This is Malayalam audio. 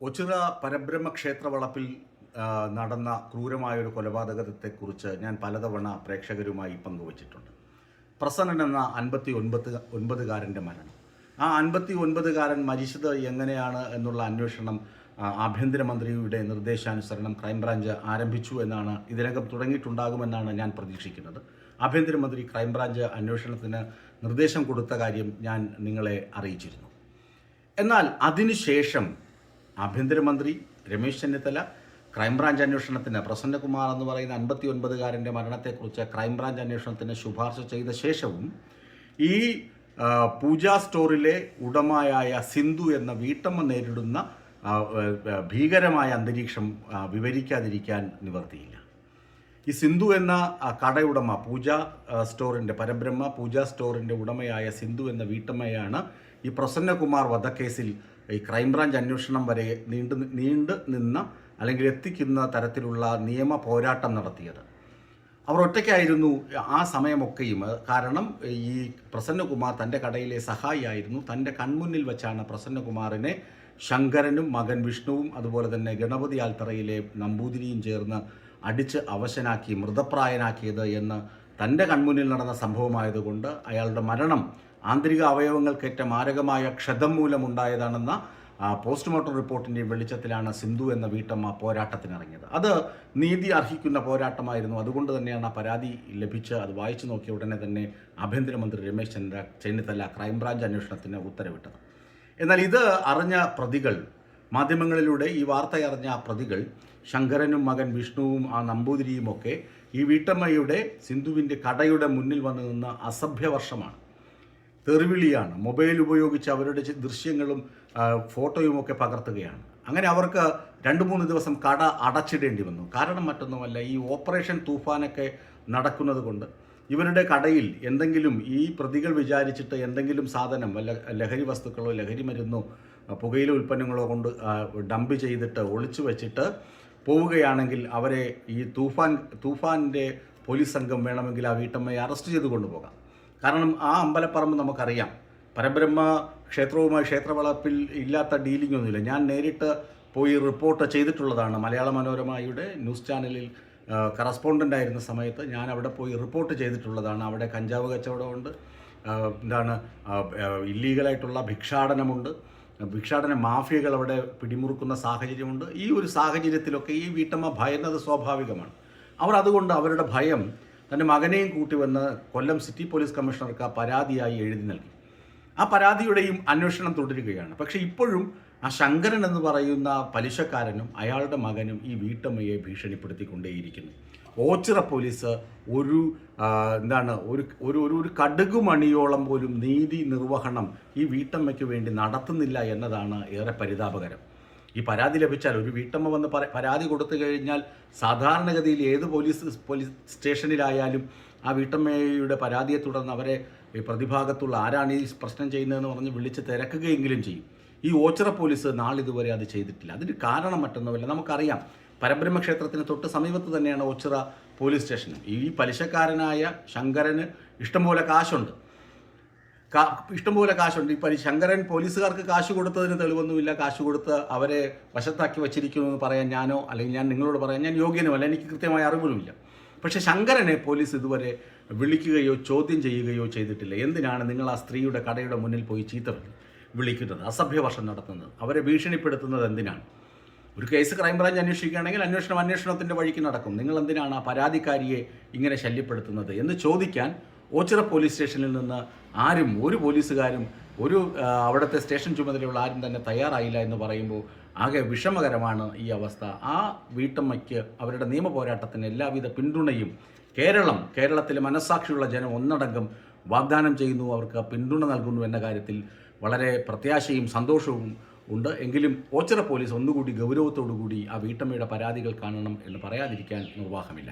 ഒച്ചിറ പരബ്രഹ്മ ക്ഷേത്ര വളപ്പിൽ നടന്ന ക്രൂരമായൊരു കൊലപാതകത്തെക്കുറിച്ച് ഞാൻ പലതവണ പ്രേക്ഷകരുമായി പങ്കുവച്ചിട്ടുണ്ട്. പ്രസന്നൻ എന്ന 59-കാരൻ്റെ മരണം. ആ 59-കാരൻ മരിച്ചത് എങ്ങനെയാണ് എന്നുള്ള അന്വേഷണം ആഭ്യന്തരമന്ത്രിയുടെ നിർദ്ദേശാനുസരണം ക്രൈംബ്രാഞ്ച് ആരംഭിച്ചു എന്നാണ്, ഇതിനകം തുടങ്ങിയിട്ടുണ്ടാകുമെന്നാണ് ഞാൻ പ്രതീക്ഷിക്കുന്നത്. ആഭ്യന്തരമന്ത്രി ക്രൈംബ്രാഞ്ച് അന്വേഷണത്തിന് നിർദ്ദേശം കൊടുത്ത കാര്യം ഞാൻ നിങ്ങളെ അറിയിച്ചിരുന്നു. എന്നാൽ അതിനുശേഷം ആഭ്യന്തരമന്ത്രി രമേശ് ചെന്നിത്തല ക്രൈംബ്രാഞ്ച് അന്വേഷണത്തിന്, പ്രസന്നകുമാർ എന്ന് പറയുന്ന 59-കാരൻ്റെ മരണത്തെക്കുറിച്ച് ക്രൈംബ്രാഞ്ച് അന്വേഷണത്തിന് ശുപാർശ ചെയ്ത ശേഷവും ഈ പൂജ സ്റ്റോറിലെ ഉടമയായ സിന്ധു എന്ന വീട്ടമ്മ നേരിടുന്ന ഭീകരമായ അന്തരീക്ഷം വിവരിക്കാതിരിക്കാൻ നിവർത്തിയില്ല. ഈ സിന്ധു എന്ന കടയുടമ, പൂജ സ്റ്റോറിൻ്റെ, പരബ്രഹ്മ പൂജ സ്റ്റോറിൻ്റെ ഉടമയായ സിന്ധു എന്ന വീട്ടമ്മയാണ് ഈ പ്രസന്നകുമാർ വധക്കേസിൽ ഈ ക്രൈംബ്രാഞ്ച് അന്വേഷണം വരെ നീണ്ടു നിന്ന അല്ലെങ്കിൽ എത്തിക്കുന്ന തരത്തിലുള്ള നിയമ പോരാട്ടം നടത്തിയത്. അവർ ഒറ്റയ്ക്കായിരുന്നു ആ സമയമൊക്കെയും. കാരണം ഈ പ്രസന്നകുമാർ തൻ്റെ കടയിലെ സഹായിയായിരുന്നു. തൻ്റെ കൺമുന്നിൽ വെച്ചാണ് പ്രസന്നകുമാറിനെ ശങ്കരനും മകൻ വിഷ്ണുവും അതുപോലെ തന്നെ ഗണപതി ആൽത്തറയിലെ നമ്പൂതിരിയും ചേർന്ന് അടിച്ച് അവശനാക്കി മൃതപ്രായനാക്കിയത് എന്ന് തൻ്റെ കൺമുന്നിൽ നടന്ന സംഭവമായതുകൊണ്ട് അയാളുടെ മരണം ആന്തരിക അവയവങ്ങൾക്കേറ്റ മാരകമായ ക്ഷതം മൂലമുണ്ടായതാണെന്ന പോസ്റ്റ്മോർട്ടം റിപ്പോർട്ടിൻ്റെ വെളിച്ചത്തിലാണ് സിന്ധു എന്ന വീട്ടമ്മ പോരാട്ടത്തിനിറങ്ങിയത്. അത് നീതി അർഹിക്കുന്ന പോരാട്ടമായിരുന്നു. അതുകൊണ്ട് തന്നെയാണ് ആ പരാതി ലഭിച്ച് അത് വായിച്ചു നോക്കിയ ഉടനെ തന്നെ ആഭ്യന്തരമന്ത്രി രമേശ് ചെന്നിത്തല ക്രൈംബ്രാഞ്ച് അന്വേഷണത്തിന് ഉത്തരവിട്ടത്. എന്നാൽ ഇത് അറിഞ്ഞ പ്രതികൾ, മാധ്യമങ്ങളിലൂടെ ഈ വാർത്ത അറിഞ്ഞ പ്രതികൾ, ശങ്കരനും മകൻ വിഷ്ണുവും ആ നമ്പൂതിരിയുമൊക്കെ ഈ വീട്ടമ്മയുടെ, സിന്ധുവിൻ്റെ കടയുടെ മുന്നിൽ വന്നു നിന്ന അസഭ്യവർഷമാണ്, തെറിവിളിയാണ്, മൊബൈൽ ഉപയോഗിച്ച് അവരുടെ ദൃശ്യങ്ങളും ഫോട്ടോയുമൊക്കെ പകർത്തുകയാണ്. അങ്ങനെ അവർക്ക് 2-3 ദിവസം കട അടച്ചിടേണ്ടി വന്നു. കാരണം മറ്റൊന്നുമല്ല, ഈ ഓപ്പറേഷൻ തൂഫാനൊക്കെ നടക്കുന്നത് കൊണ്ട് ഇവരുടെ കടയിൽ എന്തെങ്കിലും ഈ പ്രതികൾ വിചാരിച്ചിട്ട് എന്തെങ്കിലും സാധനം, വല്ല ലഹരി വസ്തുക്കളോ ലഹരി മരുന്നോ പുകയില ഉൽപ്പന്നങ്ങളോ കൊണ്ട് ഡംപ് ചെയ്തിട്ട് ഒളിച്ചു വെച്ചിട്ട് പോവുകയാണെങ്കിൽ അവരെ ഈ തൂഫാൻ്റെ പോലീസ് സംഘം വേണമെങ്കിൽ ആ വീട്ടമ്മയെ അറസ്റ്റ് ചെയ്ത് കൊണ്ടുപോകാം. കാരണം ആ അമ്പലപ്പറമ്പ് നമുക്കറിയാം, പരബ്രഹ്മ ക്ഷേത്രവുമായി ക്ഷേത്രവളപ്പിൽ ഇല്ലാത്ത ഡീലിംഗ് ഒന്നുമില്ല. ഞാൻ നേരിട്ട് പോയി റിപ്പോർട്ട് ചെയ്തിട്ടുള്ളതാണ്. മലയാള മനോരമയുടെ ന്യൂസ് ചാനലിൽ കറസ്പോണ്ടൻ്റ് ആയിരുന്ന സമയത്ത് ഞാൻ അവിടെ പോയി റിപ്പോർട്ട് ചെയ്തിട്ടുള്ളതാണ്. അവിടെ കഞ്ചാവ് കച്ചവടമുണ്ട്, ഇല്ലീഗലായിട്ടുള്ള ഭിക്ഷാടനമുണ്ട്, ഭിക്ഷാടന മാഫിയകൾ അവിടെ പിടിമുറുക്കുന്ന സാഹചര്യമുണ്ട്. ഈ ഒരു സാഹചര്യത്തിലൊക്കെ ഈ വീട്ടമ്മ ഭയന്നത് സ്വാഭാവികമാണ്. അവർ അതുകൊണ്ട് അവരുടെ ഭയം തൻ്റെ മകനെയും കൂട്ടി വന്ന് കൊല്ലം സിറ്റി പോലീസ് കമ്മീഷണർക്ക് പരാതിയായി എഴുതി നൽകി. ആ പരാതിയുടെയും അന്വേഷണം തുടരുകയാണ്. പക്ഷേ ഇപ്പോഴും ആ ശങ്കരൻ എന്ന് പറയുന്ന പലിശക്കാരനും അയാളുടെ മകനും ഈ വീട്ടമ്മയെ ഭീഷണിപ്പെടുത്തിക്കൊണ്ടേയിരിക്കുന്നു. ഓച്ചിറ പോലീസ് ഒരു കടുകുമണിയോളം പോലും നീതി നിർവഹണം ഈ വീട്ടമ്മയ്ക്ക് വേണ്ടി നടത്തുന്നില്ല എന്നതാണ് ഏറെ പരിതാപകരം. ഈ പരാതി ലഭിച്ചാൽ, ഒരു വീട്ടമ്മ വന്ന് പരാതി കൊടുത്തു കഴിഞ്ഞാൽ സാധാരണഗതിയിൽ ഏത് പോലീസ് സ്റ്റേഷനിലായാലും ആ വീട്ടമ്മയുടെ പരാതിയെ തുടർന്ന് അവരെ പ്രതിഭാഗത്തുള്ള ആരാണ് ഈ പ്രശ്നം ചെയ്യുന്നതെന്ന് പറഞ്ഞ് വിളിച്ച് തിരക്കുകയെങ്കിലും ചെയ്യും. ഈ ഓച്ചിറ പോലീസ് നാളിതുവരെ അത് ചെയ്തിട്ടില്ല. അതിന് കാരണം മറ്റൊന്നുമില്ല, നമുക്കറിയാം. പരബ്രഹ്മ ക്ഷേത്രത്തിന് തൊട്ട് സമീപത്ത് തന്നെയാണ് ഓച്ചിറ പോലീസ് സ്റ്റേഷൻ. ഈ പലിശക്കാരനായ ശങ്കരന് ഇഷ്ടംപോലെ കാശുണ്ട്. ഈ ശങ്കരൻ പോലീസുകാർക്ക് കാശ് കൊടുത്തതിന് തെളിവൊന്നുമില്ല. കാശ് കൊടുത്ത് അവരെ വശത്താക്കി വച്ചിരിക്കുന്നു എന്ന് പറയാൻ ഞാനോ അല്ലെങ്കിൽ ഞാൻ നിങ്ങളോട് പറയാൻ ഞാൻ യോഗ്യനുമല്ല, എനിക്ക് കൃത്യമായ അറിവുമില്ല. പക്ഷേ ശങ്കരനെ പോലീസ് ഇതുവരെ വിളിക്കുകയോ ചോദ്യം ചെയ്യുകയോ ചെയ്തിട്ടില്ല. എന്തിനാണ് നിങ്ങൾ ആ സ്ത്രീയുടെ കടയുടെ മുന്നിൽ പോയി ചീത്ത വിളിക്കുന്നത്, അസഭ്യവർഷം നടത്തുന്നത്, അവരെ ഭീഷണിപ്പെടുത്തുന്നത് എന്തിനാണ്? ഒരു കേസ് ക്രൈംബ്രാഞ്ച് അന്വേഷിക്കുകയാണെങ്കിൽ അന്വേഷണത്തിൻ്റെ വഴിക്ക് നടക്കും. നിങ്ങൾ എന്തിനാണ് ആ പരാതിക്കാരിയെ ഇങ്ങനെ ശല്യപ്പെടുത്തുന്നത് എന്ന് ചോദിക്കാൻ ഓച്ചിറ പോലീസ് സ്റ്റേഷനിൽ നിന്ന് ഒരു പോലീസുകാരും അവിടുത്തെ സ്റ്റേഷൻ ചുമതലയുള്ള ആരും തന്നെ തയ്യാറായില്ല എന്ന് പറയുമ്പോൾ ആകെ വിഷമകരമാണ് ഈ അവസ്ഥ. ആ വീട്ടമ്മയ്ക്ക് അവരുടെ നിയമ പോരാട്ടത്തിന് എല്ലാവിധ പിന്തുണയും കേരളത്തിലെ മനസ്സാക്ഷിയുള്ള ജനം ഒന്നടങ്കം വാഗ്ദാനം ചെയ്യുന്നു, അവർക്ക് പിന്തുണ നൽകുന്നു എന്ന കാര്യത്തിൽ വളരെ പ്രത്യാശയും സന്തോഷവും ഉണ്ട്. എങ്കിലും ഓച്ചിറ പോലീസ് ഒന്നുകൂടി ഗൗരവത്തോടു കൂടി ആ വീട്ടമ്മയുടെ പരാതികൾ കാണണം എന്ന് പറയാതിരിക്കാൻ നിർവാഹമില്ല.